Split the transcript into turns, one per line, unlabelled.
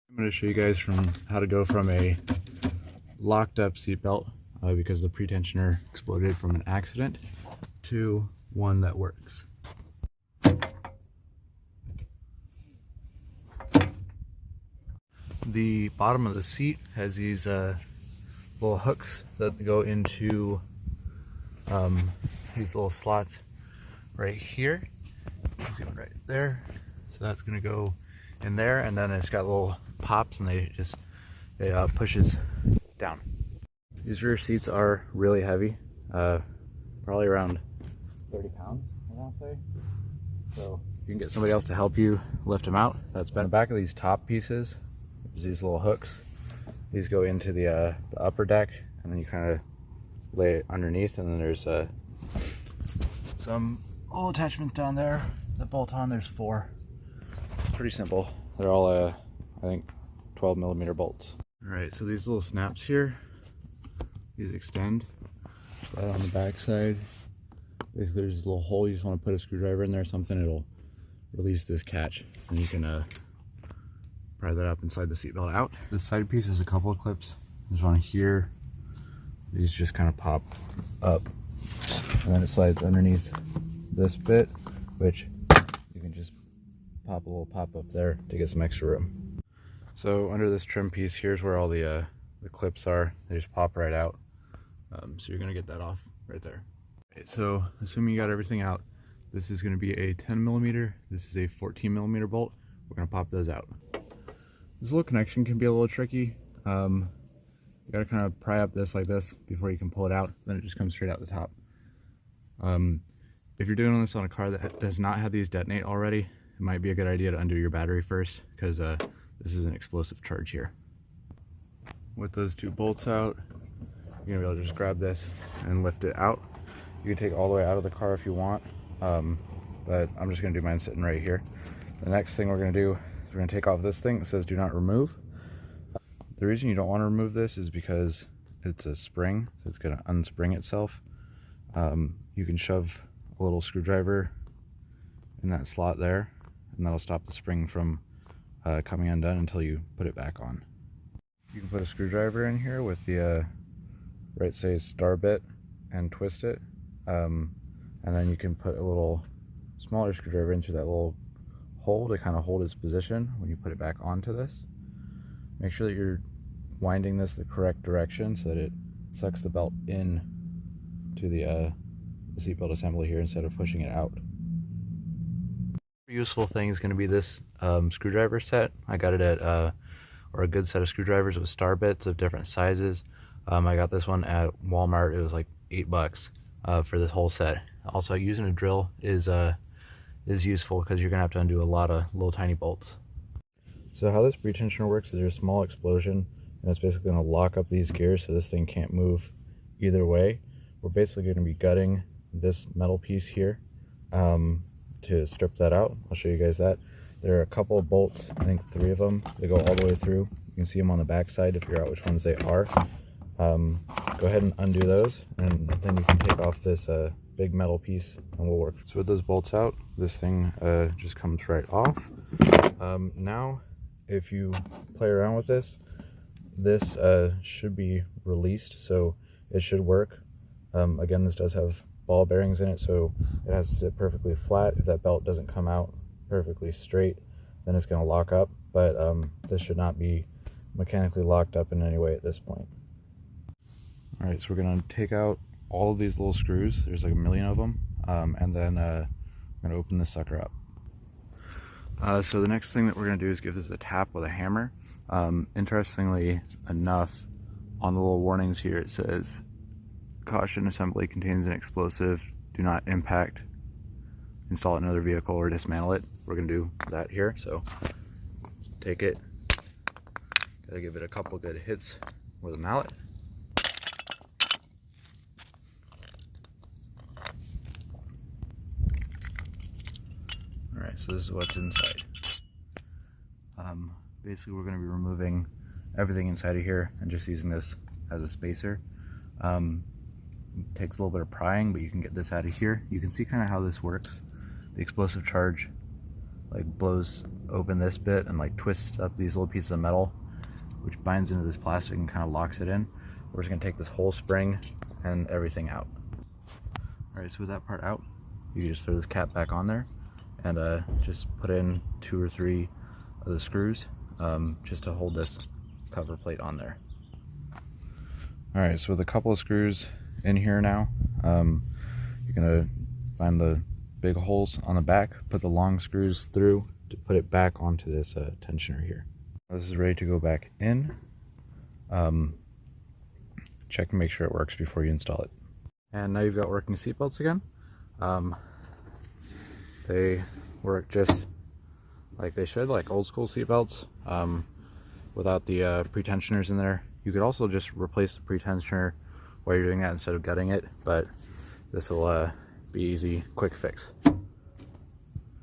I'm going to show you guys how to go from a locked up seatbelt because the pretensioner exploded from an accident to one that works. The bottom of the seat has these little hooks that go into these little slots right here. You can see one right there. So that's going to go in there, and then it's got little pops, and they pushes down. These rear seats are really heavy, probably around 30 pounds, I want to say. So you can get somebody else to help you lift them out. That's been the back of these top pieces. There's these little hooks. These go into the upper deck, and then you kind of lay it underneath, and then there's some little attachments down there that bolt on. There's 4. It's pretty simple. They're all I think 12mm bolts. All right, so these little snaps here, these extend right on the back side. Basically there's this little hole. You just want to put a screwdriver in there or something, it'll release this catch, and you can pry that up and slide the seatbelt out. This side piece has a couple of clips. There's one here. These just kind of pop up, and then it slides underneath this bit, which you can just pop a little pop up there to get some extra room. So under this trim piece, here's where all the clips are. They just pop right out. So you're gonna get that off right there. Okay, so assuming you got everything out, this is gonna be a 10mm. This is a 14mm bolt. We're gonna pop those out. This little connection can be a little tricky. You gotta kind of pry up this like this before you can pull it out. Then it just comes straight out the top. If you're doing this on a car that does not have these detonate already, it might be a good idea to undo your battery first, because this is an explosive charge here. With those 2 bolts out, you're gonna be able to just grab this and lift it out. You can take it all the way out of the car if you want, but I'm just gonna do mine sitting right here. The next thing we're gonna do is we're gonna take off this thing that says do not remove. The reason you don't want to remove this is because it's a spring, so it's gonna unspring itself. You can shove a little screwdriver in that slot there, and that'll stop the spring from coming undone until you put it back on. You can put a screwdriver in here with the right say star bit and twist it, and then you can put a little smaller screwdriver into that little hole to kind of hold its position when you put it back onto this. Make sure that you're winding this the correct direction so that it sucks the belt in to the seatbelt assembly here instead of pushing it out. Useful thing is going to be this screwdriver set. I got it at or a good set of screwdrivers with star bits of different sizes. I got this one at Walmart. It was like $8 for this whole set. Also, using a drill is useful because you're gonna have to undo a lot of little tiny bolts. So how this pretensioner works is there's a small explosion, and it's basically gonna lock up these gears so this thing can't move either way. We're basically gonna be gutting this metal piece here to strip that out. I'll show you guys that. There are a couple of bolts, I think 3 of them. They go all the way through. You can see them on the back side to figure out which ones they are. Go ahead and undo those, and then you can take off this big metal piece and we'll work. So with those bolts out, this thing just comes right off. Now, if you play around with this, this should be released, so it should work. Again, this does have ball bearings in it, so it has to sit perfectly flat. If that belt doesn't come out perfectly straight, then it's going to lock up, but this should not be mechanically locked up in any way at this point. All right, so we're going to take out all of these little screws. There's like a million of them, and then I'm going to open this sucker up. So the next thing that we're going to do is give this a tap with a hammer. Interestingly enough, on the little warnings here it says, caution, assembly contains an explosive, do not impact, install it in another vehicle, or dismantle it. We're going to do that here, so take it, gotta give it a couple good hits with a mallet. Alright, so this is what's inside. Basically we're going to be removing everything inside of here and just using this as a spacer. It takes a little bit of prying, but you can get this out of here. You can see kind of how this works. The explosive charge like blows open this bit and like twists up these little pieces of metal, which binds into this plastic and kind of locks it in. We're just gonna take this whole spring and everything out. All right, so with that part out, you just throw this cap back on there and just put in 2 or 3 of the screws just to hold this cover plate on there. All right, so with a couple of screws in here now, you're gonna find the big holes on the back, put the long screws through to put it back onto this tensioner here. This is ready to go back in. Check and make sure it works before you install it. And now you've got working seatbelts again. They work just like they should, like old school seatbelts, without the pretensioners in there. You could also just replace the pretensioner while you're doing that instead of gutting it, but this will be easy, quick fix.